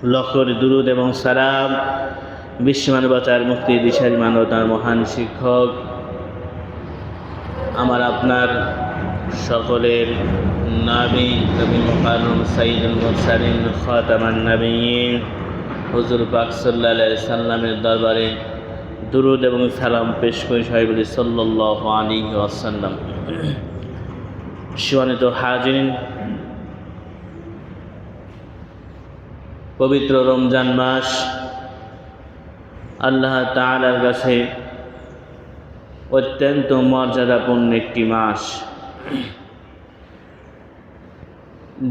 লক্ষ দুরুদ এবং সালাম বিশ্ব মানবতার মুক্তি দিশারি মানবতার মহান শিক্ষক আমার আপনার সকলের নবী মুকাররম সাইয়্যিদুল মুরসালিন খাতামান নবিয়্যিন হুজুর পাক সাল্লাল্লাহু আলাইহি সাল্লামের দরবারে দুরুদ এবং সালাম পেশ করি সবাই বলি সাল্লাল্লাহু আলাইহি ওয়াসাল্লাম। সম্মানিত হাজিরিন, পবিত্র রমজান মাস আল্লাহ তাআলার কাছে অত্যন্ত মর্যাদাপূর্ণ একটি মাস।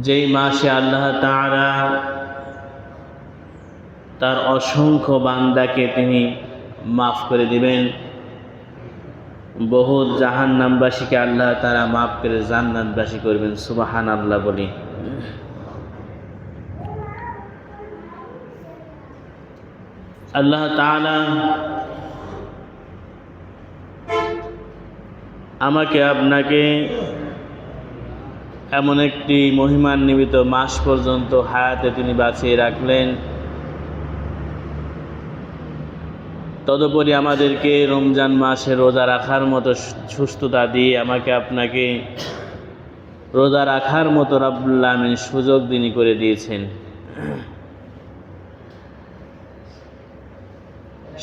যেই মাসে আল্লাহ তাআলা তার অসংখ্য বান্দাকে তিনি মাফ করে দিবেন, বহু জাহান্নামবাসীকে আল্লাহ তাআলা মাফ করে জান্নাতবাসী করবেন। সুবহানাল্লাহ বলি। আল্লাহ তাআলা আমাকে আপনাকে এমন একটি মহিমান্বিত মাস পর্যন্ত হায়াতে তিনি বাঁচিয়ে রাখলেন। তদুপরি আমাদেরকে রমজান মাসে রোজা রাখার মতো সুস্থতা দিয়ে আমাকে আপনাকে রোজা রাখার মতো রব্বুল আমিন সুযোগ তিনি করে দিয়েছেন।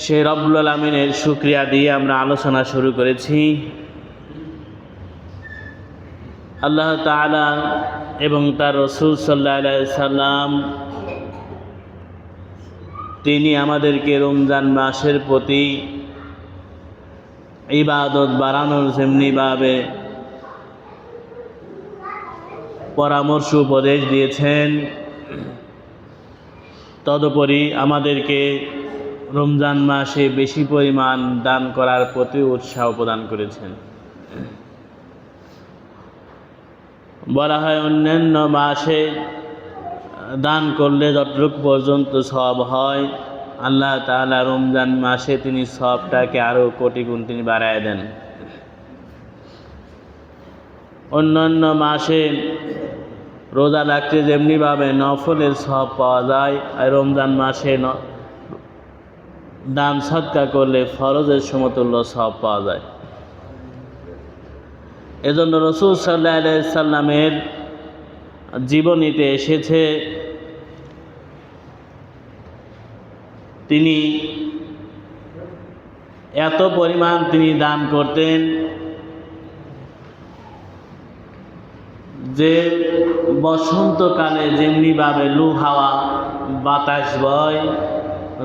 সেই রব্বুল আমিনের শুকরিয়া দিয়ে আমরা আলোচনা শুরু করেছি। আল্লাহ তাআলা এবং তার রাসূল সাল্লাল্লাহু আলাইহি সাল্লাম তিনি আমাদেরকে রমজান মাসের প্রতি ইবাদত বাড়ানোর যেমনিভাবে পরামর্শ উপদেশ দিয়েছেন, তদুপরি আমাদেরকে রমজান মাসে বেশি পরিমাণ দান করার প্রতি উৎসাহ প্রদান করেছেন। বলা হয় অন্যান্য মাসে দান করলে যতটুকু পর্যন্ত সওয়াব হয়, আল্লাহ তাআলা রমজান মাসে তিনি সওয়াবটাকে আরও কোটি গুণ তিনি বাড়ায় দেন। অন্যান্য মাসে রোজা রাখতে যেমনিভাবে নফলের সওয়াব পাওয়া যায়, আর রমজান মাসে দান সদকা করলে ফরজের সমতুল্য সওয়াব পাওয়া যায়। এজন্য রাসূল সাল্লাল্লাহু আলাইহি সাল্লামের জীবনীতে এসেছে তিনি এত পরিমাণ তিনি দান করতেন যে বসন্তকালে যেমনিভাবে লু হাওয়া বাতাস বয়,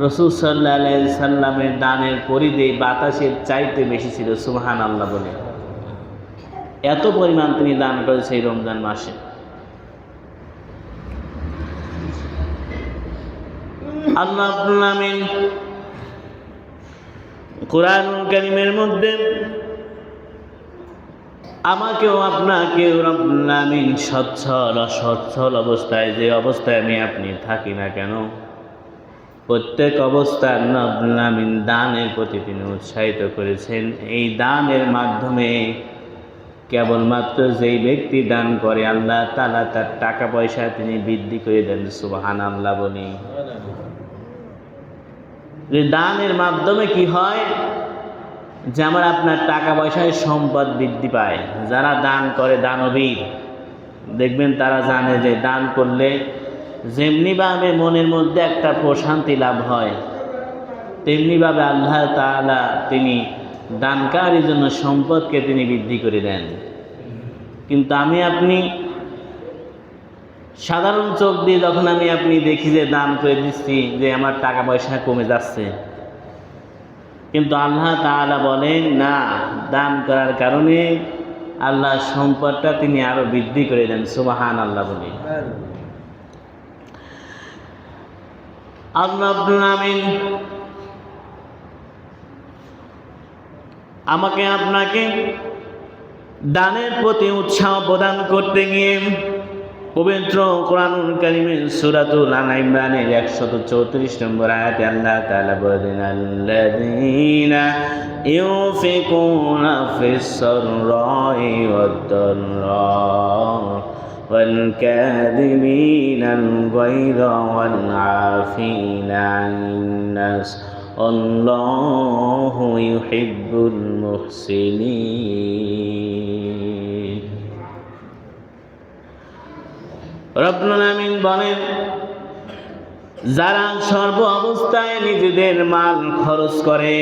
রাসূল সাল্লাল্লাহু আলাইহি সাল্লামের দানের পরিধি বাতাসের চাইতে বেশি ছিল। সুবহানাল্লাহ বলে। এত পরিমাণ তিনি দান করেছে এই রমজান মাসে। আল্লাহ রাব্বুল আমিন কুরআনুল কারীমের মধ্যে আমাকেও আপনাকেও রব্বুল আমিন সচ্ছল অসচ্ছল অবস্থায়, যে অবস্থায় আমি আপনি থাকি না কেন, প্রত্যেক অবস্থার রব্বুল আমিন দানের প্রতি তিনি উৎসাহিত করেছেন। এই দানের মাধ্যমে কেবলমাত্র যেই ব্যক্তি দান করে আল্লাহ তাআলা তার টাকা পয়সা তিনি বৃদ্ধি করে দেন। সুবহানাল্লাহ বলি। যে দানের মাধ্যমে কি হয়, যে আমার আপনার টাকা পয়সায় সম্পদ বৃদ্ধি পায়। যারা দান করে দানবীর দেখবেন, তারা জানে যে দান করলে যেমনিভাবে মনের মধ্যে একটা প্রশান্তি লাভ হয়, তেমনিভাবে আল্লাহ তাআলা তিনি দানকারীর জন্য সম্পদকে তিনি বৃদ্ধি করে দেন। কিন্তু আমি আপনি সাধারণ চোখ দিয়ে যখন আমি আপনি দেখি যে দান করে দিচ্ছি, যে আমার টাকা পয়সা কমে যাচ্ছে, কিন্তু আল্লাহ তাআলা বলেন না, দান করার কারণে আল্লাহ সম্পদটা তিনি আরো বৃদ্ধি করে দেন। সুবহানাল্লাহ বলি। আল্লাহ রাব্বুল আমিন আমাকে আপনাকে দানের প্রতি উৎসাহ প্রদান করতে গিয়ে পবিত্র কোরআনুল কারীমের সূরাতুল আল ইমরানের 134 নম্বর আয়াতে আল্লাহ তাআলা বলেন, আল্লাযীনা ইউনফিকুনা ফিস সাররাই ওয়াদ দাররা والكاظمين الغيظ والعافين عن الناس والله يحب المحسنين রব্বুল আলামিন বলেন, যারা সর্ব অবস্থায় নিজেদের মাল খরচ করে,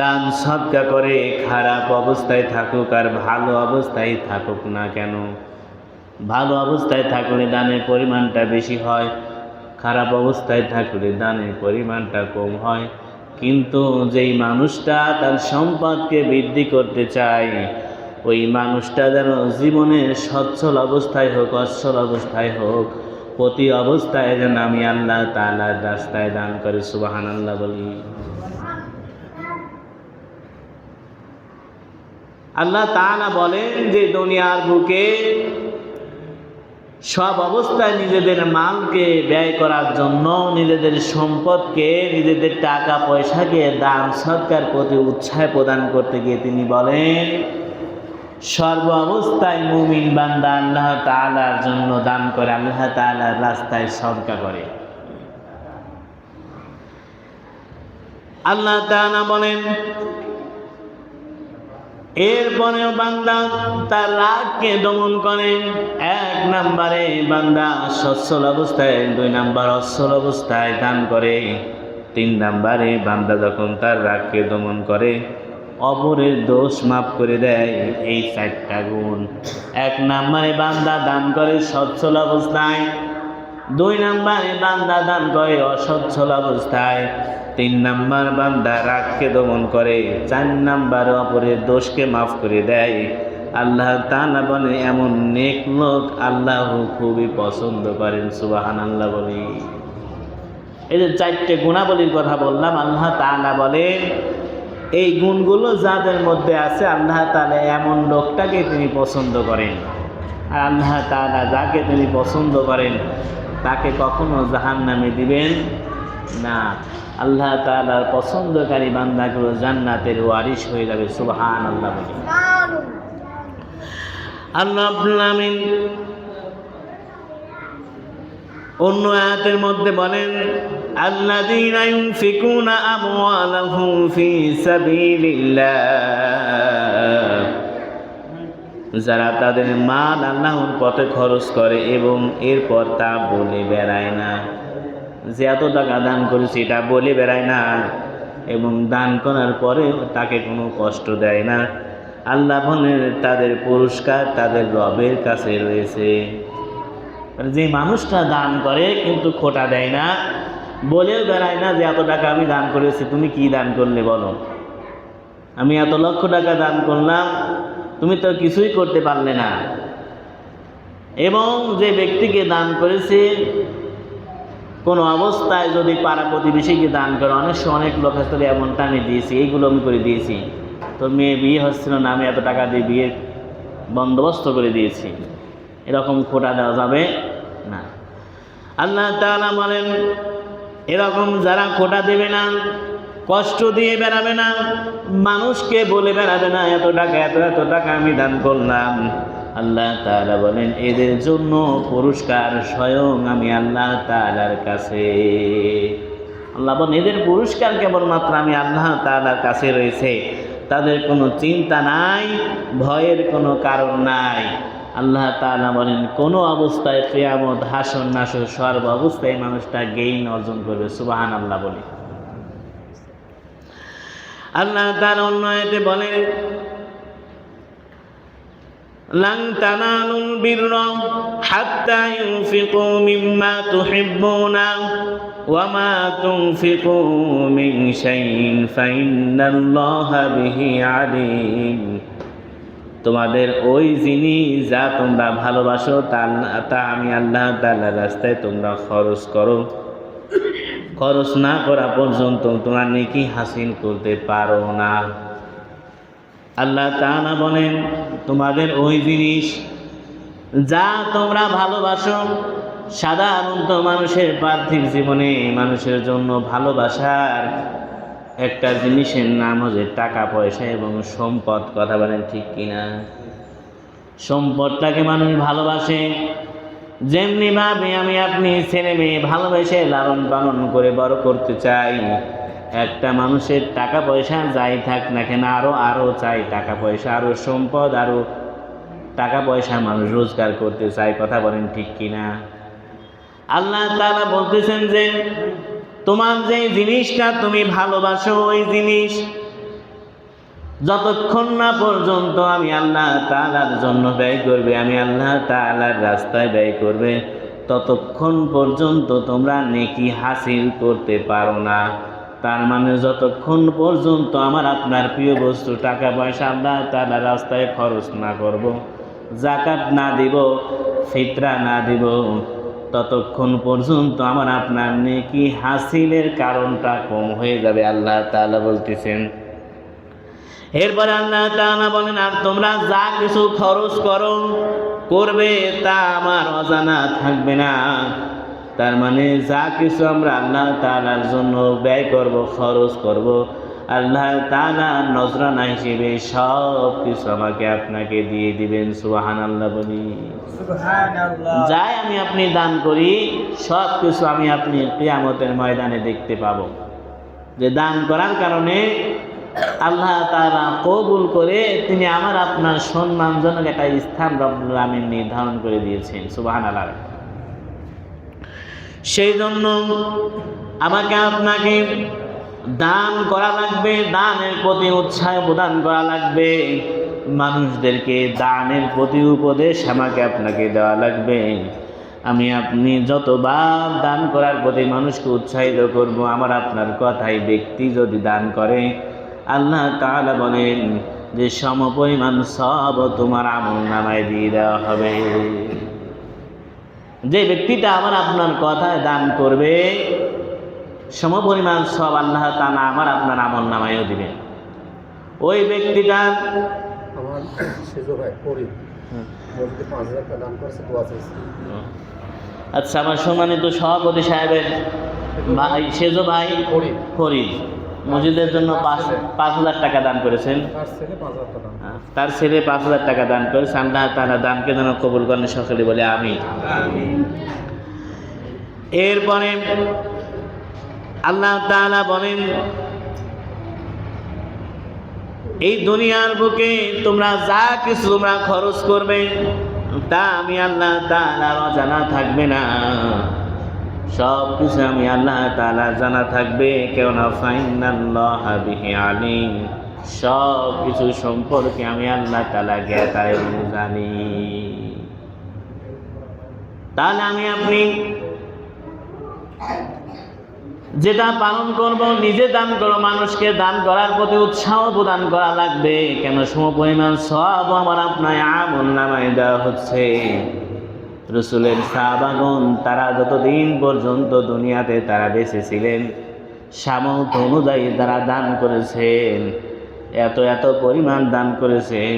দান সদকা করে, খারাপ অবস্থায় থাকুক আর ভালো অবস্থায় থাকুক না কেন, ভালো অবস্থায় থাকলে দানের পরিমাণটা বেশি হয়, খারাপ অবস্থায় থাকলে দানের পরিমাণটা কম হয়। কিন্তু যেই মানুষটা তার সম্পদকে বৃদ্ধি করতে চায়, ওই মানুষটা যেন জীবনের সচ্ছল অবস্থায় হোক অচ্ছল অবস্থায় হোক, প্রতি অবস্থায় যেন আমি আল্লাহ তাআলার রাস্তায় দান করে। সুবহানাল্লাহ বলি। আল্লাহ তাআলা বলেন যে দুনিয়ার বুকে সব অবস্থায় নিজেদের মালকে ব্যয় করার জন্য, নিজেদের সম্পদকে, নিজেদের টাকা পয়সাকে দান সদকার প্রতি উৎসাহ প্রদান করতে গিয়ে তিনি বলেন, সর্ব অবস্থায় মুমিন বান্দা আল্লাহ তাআলার জন্য দান করে, আল্লাহ তাআলার রাস্তায় সদকা করে। আল্লাহ তাআলা বলেন, এরপরেও বান্দা তার রাগকে দমন করে। 1 নম্বরে বান্দা সচ্ছল অবস্থায়, 2 নম্বর অচ্ছল অবস্থায় দান করে, 3 নম্বরে বান্দা যখন তার রাগকে দমন করে, অপরের দোষ মাফ করে দেয়। এই 4টা গুণ। 1 নম্বরে বান্দা দান করে সচ্ছল অবস্থায়, 2 নম্বরে বান্দা দান করে অসচ্ছল অবস্থায়, 3 নম্বর বান্দা রাগকে দমন করে, 4 নম্বর অপরের দোষকে মাফ করে দেয়। আল্লাহ তাআলা বলে, এমন নেক লোক আল্লাহ খুবই পছন্দ করেন। সুবহানাল্লাহ বলি। এই যে 4টে গুণাবলীর কথা বললাম, আল্লাহ তাআলা বলেন এই গুণগুলো যাদের মধ্যে আছে, আল্লাহ তাআলা এমন লোকটাকে তিনি পছন্দ করেন। আর আল্লাহ তাআলা যাকে তিনি পছন্দ করেন তাকে কখনো জাহান্নামে দিবেন না। আল্লাহ তাআলার পছন্দকারী বান্দাগুলো জান্নাতের ওয়ারিশ হয়ে যাবে। সুবহানাল্লাহ বলি। আল্লাহ রাব্বুল আলামিন অন্য আয়াতের মধ্যে বলেন, আল্লাযীনা ইউনফিকুনা আমওয়ালাহুম ফি সাবিলিল্লাহ, যারা তাদের মাল আল্লাহর পথে খরচ করে এবং এরপর তা বলে বেড়ায় না, যে এত টাকা দান করেছি এটা বলে বেড়ায় না, এবং দান করার পরে তাকে কোনো কষ্ট দেয় না। আল্লাহ বলেন তাদের পুরস্কার তাদের রবের কাছে রয়েছে। যে মানুষটা দান করে কিন্তু খোটা দেয় না, বলেও বেড়ায় না যে এত টাকা আমি দান করেছি, তুমি কি দান করলে বলো, আমি এত লক্ষ টাকা দান করলাম, তুমি তো কিছুই করতে পারলে না। এবং যে ব্যক্তিকে দান করেছে, কোনো অবস্থায় যদি পাড়া প্রতিবেশীকে দান করে, অনেক লোক আসলে এমনটা আমি দিয়েছি, এইগুলো আমি করে দিয়েছি, তোর মেয়ে বিয়ে হচ্ছিল না, আমি এত টাকা দিয়ে বিয়ের বন্দোবস্ত করে দিয়েছি, এরকম খোটা দেওয়া যাবে না। আল্লাহ তাআলা বলেন, এরকম যারা খোটা দেবে না, কষ্ট দিয়ে বেড়াবে না, মানুষকে বলে বেড়াবে না এত টাকা এত টাকা আমি দান করলাম, আল্লাহ তাআলা বলেন এদের জন্য পুরস্কার স্বয়ং আমি আল্লাহ তাআলার কাছে। আল্লাহ বলেন এদের পুরস্কার কেবলমাত্র আমি আল্লাহ তাআলার কাছে রয়েছে। তাদের কোনো চিন্তা নাই, ভয়ের কোনো কারণ নাই। আল্লাহ তাআলা বলেন কোনো অবস্থায় কিয়ামত, হাসর নাসর সর্ব অবস্থায় মানুষটা গেইন অর্জন করবে। সুবহানাল্লাহ বলি। আল্লাহ তাআলা অন্য আয়াতে বলেন, লান তানালুল বিররা হাত্তা ইউনফিকু মিম্মা তুহিব্বুনা ওয়া মা তুনফিকু মিন শাইইন ফাইন্নাল্লাহা বিহি আলিম। তোমাদের ওই জিনিস যা তোমরা ভালোবাসো তা আমি আল্লাহ তাআলার রাস্তায় তোমরা খরচ করো, খরচ না করা পর্যন্ত তোমরা নেকি হাসিল করতে পারো না। আল্লাহ তাআলা বলেন তোমাদের ওই জিনিস যা তোমরা ভালোবাসো, সাধারণত মানুষের পার্থিব জীবনে মানুষের জন্য ভালোবাসার একটা জিনিসের নাম হচ্ছে টাকা পয়সা এবং সম্পদ। কথা বলেন ঠিক কিনা? সম্পদটাকে মানুষ ভালোবাসে। যেমনি ভাবে আমি আপনি ছেলে মেয়ে ভালোবেসে লালন পালন করে বড় করতে চাই, একটা মানুষের টাকা পয়সা যাই থাক না কেন আরো চাই টাকা পয়সা, আরো সম্পদ, আরো টাকা পয়সা মানুষ রোজগার করতে চায়। কথা বলেন ঠিক কিনা? আল্লাহ তাআলা বলতেছেন যে তোমার যে জিনিসটা তুমি ভালোবাসো ওই জিনিস যতক্ষণ না পর্যন্ত আমি আল্লাহ তাআলার জন্য ব্যয় করবে, আমি আল্লাহ তাআলার রাস্তায় ব্যয় করবে, ততক্ষণ পর্যন্ত তোমরা নেকি হাসিল করতে পারো না। তার মানে যতক্ষণ পর্যন্ত আমার আপনার প্রিয় বস্তু টাকা পয়সা আল্লাহ তাআলার রাস্তায় খরচ না করব, যাকাত না দিব, ফিতরা না দিব, ততক্ষণ পর্যন্ত আমার আপনার নেকি হাসিলের কারণটা কম হয়ে যাবে, আল্লাহ তাআলা বলতেছেন। এরপরে আল্লাহ তাআলা বলেন, আর তোমরা যা কিছু খরচ করবে তা আমার অজানা থাকবে না। তার মানে যা কিছু আমরা আল্লাহ তাআলার জন্য ব্যয় করব, খরচ করব, আল্লাহ তাআলা নজরানা হিসেবে সব কিছু আমাকে আপনাকে দিয়ে দিবেন। সুবহানাল্লাহ বলি। যাই আমি আপনি দান করি সব কিছু আমি আপনি কিয়ামতের ময়দানে দেখতে পাবো, যে দান করার কারণে আল্লাহ তাআলা কবুল করে তিনি আমার আপনার সম্মানজনক একটা স্থান রব্বুল আমিন নির্ধারণ করে দিয়েছেন। সুবহানাল্লাহ। সেই জন্য আমাকে আপনাকে দান করা লাগবে, দানের প্রতি উৎসাহ প্রদান করা লাগবে, মানুষদেরকে দানের প্রতি উপদেশ আমাকে আপনাকে দেওয়া লাগবে। আমি আপনি যতবার দান করার প্রতি মানুষকে উৎসাহিত করব, আমার আপনার কথাই ব্যক্তি যদি দান করে আল্লাহ তাআলা বলেন যে সমপরিমাণ সব তোমার আমলনামায় দিয়ে দেওয়া হবে। যে ব্যক্তিটা আমার আপনার কথায় দান করবে সমপরিমাণ সব আল্লাহ তাআলা আমার আপনার আমলনামায়ও দিবেন। ওই ব্যক্তিটা আমার সেজো ভাই করি বলতে 5000 টাকা দান করেছে, দোয়া চাইছে। আচ্ছা, আমার সম্মানিত সভাপতি সাহেবের ভাই সেজো ভাই ফরিদ মসজিদের জন্য 5,000 টাকা দান করেছেন। তার ছেলে 5,000 টাকা দান করেছে। আল্লাহ তাআলা দানকে যেন কবুল করেন, সকলে বলে আমিন। এরপরে আল্লাহ তাআলা বলেন, এই দুনিয়ার বুকে তোমরা যা কিছু তোমরা খরচ করবে তা আমি আল্লাহ তাআলার অজানা থাকবে না, সব কিছু আমি আল্লাহ তাআলা জানা থাকবে। কেননা ফাইনাল্লাহা বিহি আলিম, সব কিছু সম্পর্কে আমি আল্লাহ তাআলা জ্ঞাতায় জানি। তাহলে আমি আপনি যেটা পালন করব, নিজে দান করো, মানুষকে দান করার প্রতি উৎসাহ প্রদান করা লাগবে। কেন সমপরিমাণ সওয়াব আমার আপনার আমলনামায় দেওয়া হচ্ছে। রাসূলের সাহাবাগণ তারা যতদিন পর্যন্ত দুনিয়াতে তারা বেঁচে ছিলেন সামর্থ্য অনুযায়ী তারা দান করেছেন, এত পরিমাণ দান করেছেন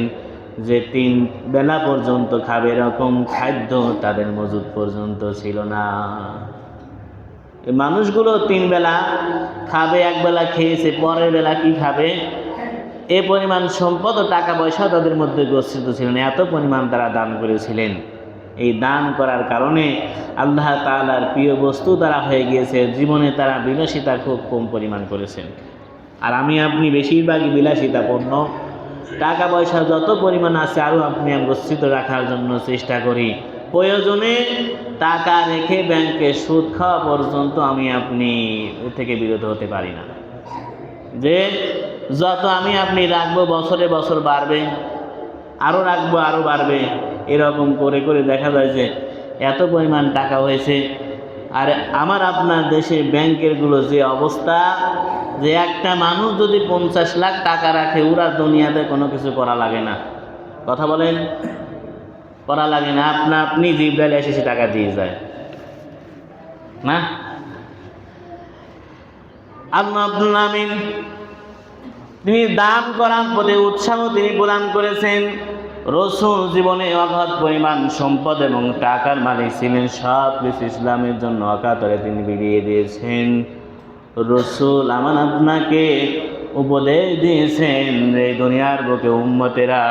যে 3 বেলা পর্যন্ত খাবে এরকম খাদ্য তাদের মজুদ পর্যন্ত ছিল না। এই মানুষগুলো 3 বেলা খাবে, 1 বেলা খেয়েছে, পরের বেলা কি খাবে, এ পরিমাণ সম্পদ ও টাকা পয়সা তাদের মধ্যে গচ্ছিত ছিল না, এত পরিমাণ তারা দান করেছিলেন। এই দান করার কারণে আল্লাহ তাআলার প্রিয় বস্তু তারা হয়ে গিয়েছে। জীবনে তারা বিলাসিতা খুব কম পরিমাণ করেছেন। আর আমি আপনি বেশিরভাগই বিলাসিতাপূর্ণ, টাকা পয়সা যত পরিমাণ আছে আরও আপনি গচ্ছিত রাখার জন্য চেষ্টা করি। প্রয়োজনে টাকা রেখে ব্যাংকে সুদ খাওয়া পর্যন্ত আমি আপনি এ থেকে বিরত হতে পারি না। যে যত আমি আপনি রাখবো বছরে বছর বাড়বে, আরও রাখবো আরও বাড়বে, এরকম করে করে দেখা যায় যে এত পরিমাণ টাকা হয়েছে। আর আমার আপনার দেশে ব্যাংকেরগুলো যে অবস্থা, যে একটা মানুষ যদি 50 লাখ টাকা রাখে ওরা দুনিয়াতে কোনো কিছু করা লাগে না। কথা বলেন, করা লাগে না, আপনি জিব্রাইল এসে সে টাকা দিয়ে যায় না। আল্লাহ রাব্বুল আমিন তিনি দান করার প্রতি উৎসাহ তিনি প্রদান করেছেন। রাসূল জীবনে অগাধ পরিমাণ সম্পদ এবং টাকার মালিক ছিলেন, সব কিছু ইসলামের জন্য অকাতরে তিনি বিলিয়ে দিয়েছেন। রাসূল আমার আপনাকে উপদেশ দিয়েছেন, এই দুনিয়ার বুকে উম্মতেরা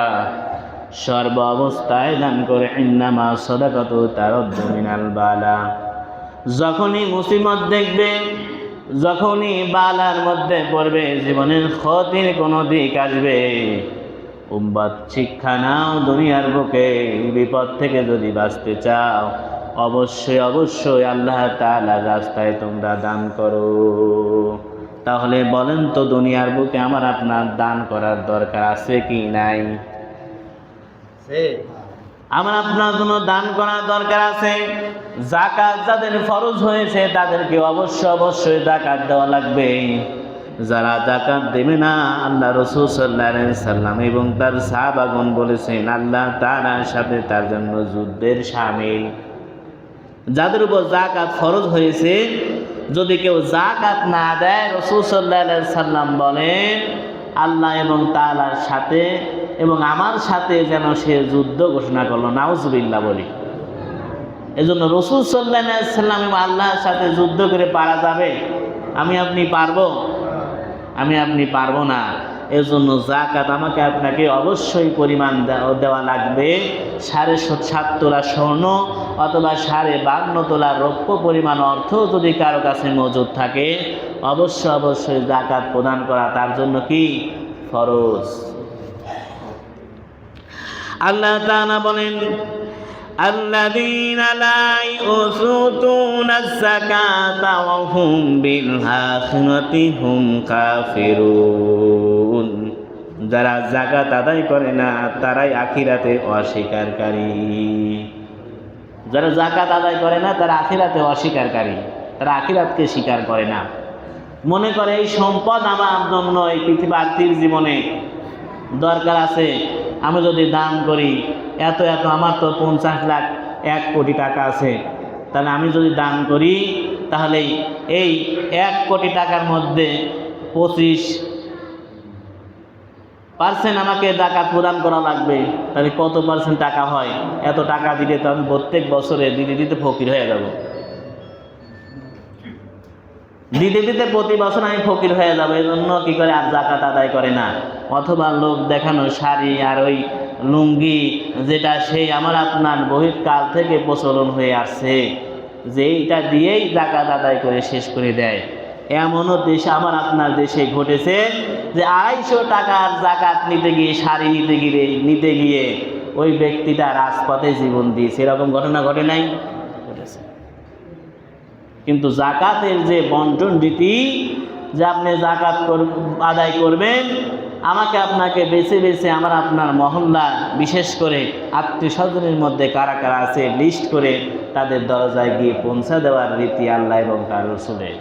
সর্ব অবস্থায় দান করে। ইন্নামা সাদাকাতু তারাদ্দু মিনাল বালা। যখনই মুসিবত দেখবে, যখনই বালার মধ্যে পড়বে, জীবনের ক্ষতির কোনো দিক আসবে, উম্মত শিক্ষা নাও, দুনিয়ার বুকে বিপদ থেকে যদি বাঁচতে চাও অবশ্যই অবশ্যই আল্লাহ তাআলার রাস্তায় তোমরা দান করো। তাহলে বলেন তো দুনিয়ার বুকে আমার আপনার দান করার দরকার আছে কি নাই? আমার আপনার জন্য দান করার দরকার আছে। যাকাত যাদের ফরজ হয়েছে তাদেরকে অবশ্যই যাকাত দেওয়া লাগবে। যারা যাকাত দেবে না, আল্লাহ রাসূল সাল্লাল্লাহু আলাইহি সাল্লাম এবং তার সাহাবাগণ বলেছেন আল্লাহ তাআলার সাথে তার জন্য যুদ্ধের শামিল। যাদের উপর যাকাত ফরজ হয়েছে যদি কেউ যাকাত না দেয়, রাসূল সাল্লাল্লাহু আলাইহি সাল্লাম বলেন আল্লাহ এবং তাআলার সাথে এবং আমার সাথে যেন সে যুদ্ধ ঘোষণা করলো। নাউজুবিল্লাহ বলি। এজন্য রাসূল সাল্লাল্লাহু আলাইহি সাল্লাম এবং আল্লাহর সাথে যুদ্ধ করে পারা যাবে? আমি আপনি পারবো? আমি আপনি পারবো না। এজন্য যাকাত আমাকে আপনাকে অবশ্যই পরিমাণ দেওয়া লাগবে। 7.5 তোলা স্বর্ণ অথবা 52 তোলা রৌপ্য পরিমাণ অর্থ যদি কারো কাছে মজুদ থাকে অবশ্যই যাকাত প্রদান করা তার জন্য কি ফরজ। আল্লাহ তাআলা বলেন আল্লাযীনা লা ইউতুনা যাকাতা ওয়া হুম বিল আখিরাতি হুম কাফিরুন। যারা যাকাত আদায় করে না তারাই আখিরাতে অস্বীকারী। যারা যাকাত আদায় করে না তারা আখিরাতে অস্বীকারী, তারা আখিরাতকে স্বীকার করে না। মনে করে এই সম্পদ আমার জন্য এই পৃথিবীর জীবনে দরকার আছে, আমি যদি দান করি এত আমার তো 50 লাখ 1 কোটি টাকা আছে, তাহলে আমি যদি দান করি তাহলে এই 1 কোটি টাকার মধ্যে 25% আমাকে যাকাত প্রদান করা লাগবে। তাহলে কত পার্সেন্ট টাকা হয়? এত টাকা দিলে তো আমি প্রত্যেক বছরে দিতে ফকির হয়ে যাব। দিতে প্রতি বছর আমি ফকির হয়ে যাবো। এই জন্য কী করে আর যাকাত আদায় করে না। অথবা লোক দেখানো শাড়ি আর ওই লুঙ্গি, যেটা সেই আমার আপনার বহির্কাল থেকে প্রচলন হয়ে আসছে, যে এইটা দিয়েই যাকাত আদায় করে শেষ করে দেয়। এমনও দেশে আমার আপনার দেশে ঘটেছে যে 250 টাকার যাকাত নিতে গিয়ে, শাড়ি নিতে গিয়ে ওই ব্যক্তিটা রাজপথে জীবন দিয়েছে। এরকম ঘটনা ঘটে নাই? ঘটেছে। কিন্তু যাকাতের যে বন্টন রীতি, যে আপনি যাকাত আদায় করবেন, আমাকে আপনাকে বেছে বেছে আমার আপনার মহল্লা, বিশেষ করে আত্মীয়স্বজনের মধ্যে কারা কারা আছে লিস্ট করে তাদের দরজায় গিয়ে পৌঁছা দেওয়ার রীতি আল্লাহ এবং তার রাসূলের।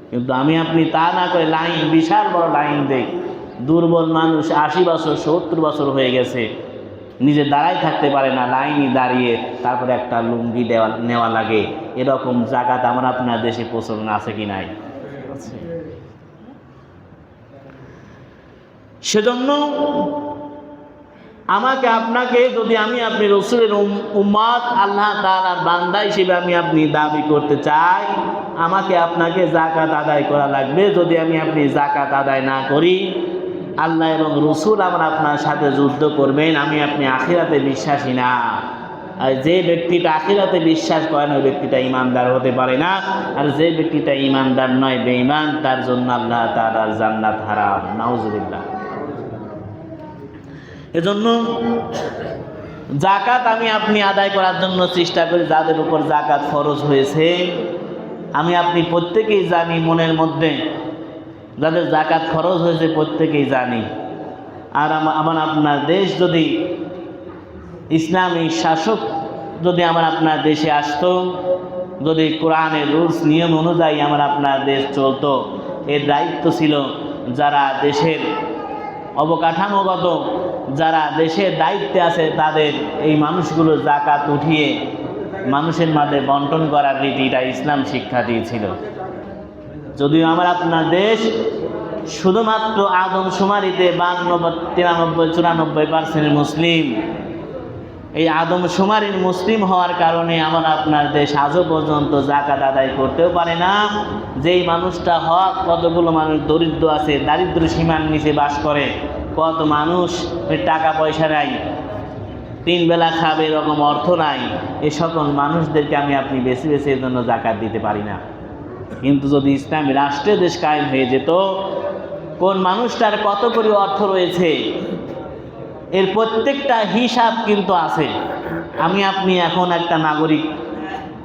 কিন্তু আমি আপনি তা না করে লাইন, বিশাল বড় লাইন দেই। দুর্বল মানুষ 80 বছর 70 বছর হয়ে গেছে, নিজে দাঁড়াই থাকতে পারে না, লাইনই দাঁড়িয়ে তারপরে একটা লুঙ্গি নেওয়া লাগে। এরকম যাকাত আমার আপনার দেশে প্রচলন আছে কি নাই? সেজন্য আমাকে আপনাকে যদি আমি আপনি রাসূলের উম্মত, আল্লাহ তাআলার বান্দা হিসেবে আমি আপনি দাবি করতে চাই, আমাকে আপনাকে যাকাত আদায় করা লাগবে। যদি আমি আপনি যাকাত আদায় না করি, আল্লাহ এবং রাসূল আমার আপনার সাথে যুদ্ধ করবেন। আমি আপনি আখিরাতে বিশ্বাসী না। আর যে ব্যক্তিটা আখিরাতে বিশ্বাস করে না ওই ব্যক্তিটা ঈমানদার হতে পারে না। আর যে ব্যক্তিটা ঈমানদার নয়, বেঈমান, তার জন্য আল্লাহ তাআলার জান্নাত হারাম। নাউজুবিল্লাহ। এজন্য যাকাত আমি আপনি আদায় করার জন্য চেষ্টা করি। যাদের উপর যাকাত ফরজ হয়েছে আমি আপনি প্রত্যেকেই জানি, মনের মধ্যে যাদের যাকাত ফরজ হয়েছে প্রত্যেকেই জানি। আর আমার আপনার দেশ যদি ইসলামী শাসক যদি আমার আপনার দেশে আসতো, যদি কোরআনের রুলস নিয়ম অনুযায়ী আমার আপনার দেশ চলতো, এর দায়িত্ব ছিল যারা দেশের অবকাঠামোগত, যারা দেশের দায়িত্বে আছে তাদের এই মানুষগুলো যাকাত উঠিয়ে মানুষের মাঝে বন্টন করার রীতিটা ইসলাম শিক্ষা দিয়েছিল। যদিও আমার আপনার দেশ শুধুমাত্র আদমশুমারিতে 92, 93, 94% মুসলিম। এই আদমশুমারির মুসলিম হওয়ার কারণে আমার আপনার দেশ আজও পর্যন্ত যাকাত আদায় করতেও পারে না। যেই মানুষটা হক, কতগুলো মানুষ দরিদ্র আছে, দারিদ্র সীমার নিচে বাস করে, কত মানুষ টাকা পয়সা নাই, তিন বেলা খাবে এরকম অর্থ নাই, এ সকল মানুষদেরকে আমি আপনি বেশি বেশি এর জন্য জাকাত দিতে পারি না। কিন্তু যদি ইসলামী রাষ্ট্রের দেশ কায়েম হয়ে যেত, কোন মানুষটার কত কোটি অর্থ রয়েছে এর প্রত্যেকটা হিসাব কিন্তু আছে। আমি আপনি এখন একটা নাগরিক,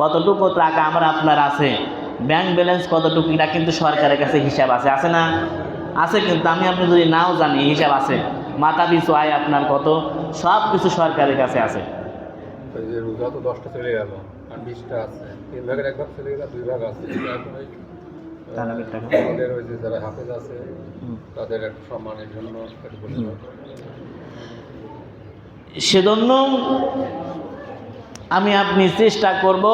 কতটুকু টাকা আমার আপনার আছে, ব্যাংক ব্যালেন্স কতটুকু, এটা কিন্তু সরকারের কাছে হিসাব আছে, আছে না? আছে। কিন্তু আমি আপনি যদি নাও জানি, হিসাব আছে। মাথা পিছু আয় আপনার কত, সব কিছু সরকারের কাছে আছে। ওই যে রোজা তো 10টা চলে গেল, আর 20টা আছে, 3 ভাগের 1 ভাগ চলে গেল, 2 ভাগ আছে। এখন ওই আমাদের ওই যে যারা হাফেজ আছে তাদের একটা সম্মানের জন্য একটু বলে দাও। সেজন্য আমি আপনি চেষ্টা করব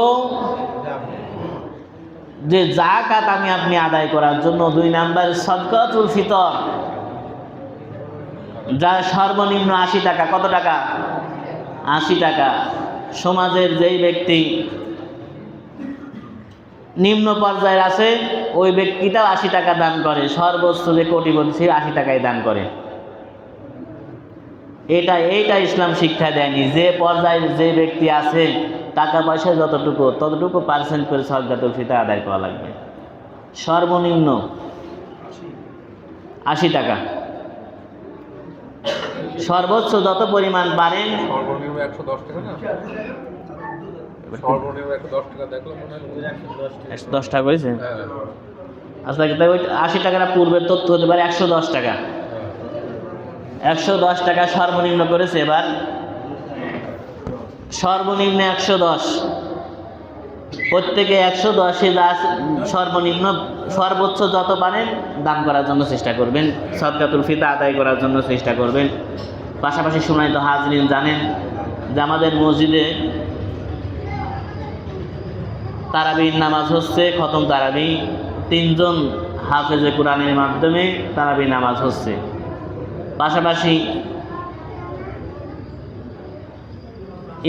যে যাকাত আমি আপনি আদায় করার জন্য। 2 নাম্বার সদকাতুল ফিতর, যা সর্বনিম্ন 80 টাকা। কত টাকা? 80 টাকা। সমাজের যেই ব্যক্তি নিম্ন পর্যায়ের আছে ওই ব্যক্তিটাও 80 টাকা দান করে, সর্বোচ্চ যে কোটিপতি 80 টাকায় দান করে। এইটা ইসলাম শিক্ষা দেয়নি। যে পর্যায়ে যে ব্যক্তি আছে টাকা পয়সা যতটুকু ততটুকু পার্সেন্ট করে সদকাতুল ফিতর আদায় করা লাগবে। সর্বনিম্ন 80 টাকা, সর্বোচ্চ যত পরিমাণ পারেন। সর্বনিম্ন 110 টাকা না? সর্বনিম্ন 110 টাকা দেখলাম মনে হয় 110 টাকা করেছে। হ্যাঁ আচ্ছা, তাই ওই 80 টাকাটা পূর্বের তথ্য হতে পারে 110 টাকা। 110 টাকা সর্বনিম্ন করেছে। এবার সর্বনিম্ন 110, প্রত্যেকে 110-এ সর্বনিম্ন সর্বোচ্চ যত পারেন দান করার জন্য চেষ্টা করবেন, সদকাতুল ফিতর আদায় করার জন্য চেষ্টা করবেন। পাশাপাশি সম্মানিত হাজরিন, জানেন যে আমাদের মসজিদে তারাবির নামাজ হচ্ছে, খতম তারাবি। 3 জন হাফেজে কোরআনের মাধ্যমে তারাবি নামাজ হচ্ছে। পাশাপাশি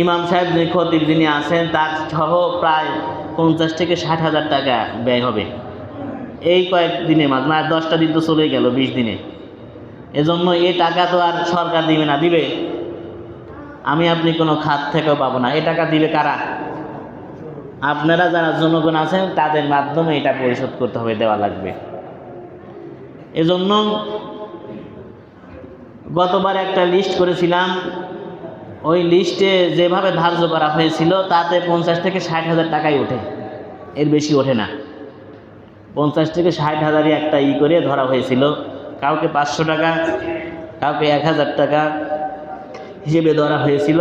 ইমাম সাহেব যে খতিব যিনি আছেন তার সহ প্রায় 50 থেকে 60 হাজার টাকা ব্যয় হবে এই কয়েকদিনে মাঝে। 10টা দিন তো চলে গেল 20 দিনে। এজন্য এই টাকা তো আর সরকার দিবে না, দিবে আমি আপনি কোনো খাত থেকেও পাবো না। এই টাকা দিবে কারা? আপনারা যারা জনগণ আছেন তাদের মাধ্যমে এটা পরিশোধ করতে হবে, দেওয়া লাগবে। এজন্য গতবার একটা লিস্ট করেছিলাম, ওই লিস্টে যেভাবে ধার্য করা হয়েছিল তাতে 50 থেকে 60 হাজার টাকাই ওঠে, এর বেশি ওঠে না। 50 থেকে 60 হাজারই একটা করে ধরা হয়েছিল। কাউকে 500 টাকা, কাউকে 1000 টাকা হিসেবে ধরা হয়েছিল।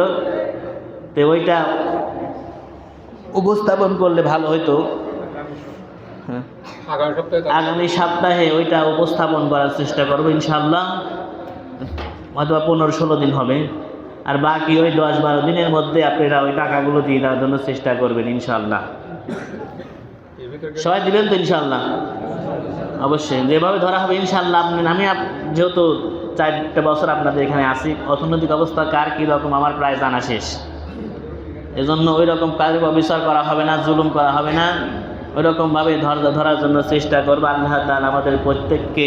তো ওইটা উপস্থাপন করলে ভালো হতো। হ্যাঁ, আগামী সপ্তাহে ওইটা উপস্থাপন করার চেষ্টা করবো ইনশাআল্লাহ। হয়তো 15-16 দিন হবে। আর বাকি ওই 10-12 দিনের মধ্যে আপনারা ওই টাকাগুলো দিয়ে দেওয়ার জন্য চেষ্টা করবেন ইনশাআল্লাহ। সবাই দিবেন তো ইনশাআল্লাহ? অবশ্যই যেভাবে ধরা হবে ইনশাআল্লাহ। আমি যেহেতু 4টা বছর আপনাদের এখানে আসি, অর্থনৈতিক অবস্থা কার কীরকম আমার প্রায় জানা শেষ। এজন্য ওই রকম কাজের অবিচার করা হবে না, জুলুম করা হবে না, ওই রকমভাবে ধরার জন্য চেষ্টা করবো। আল্লাহ তাআলা আমাদের প্রত্যেককে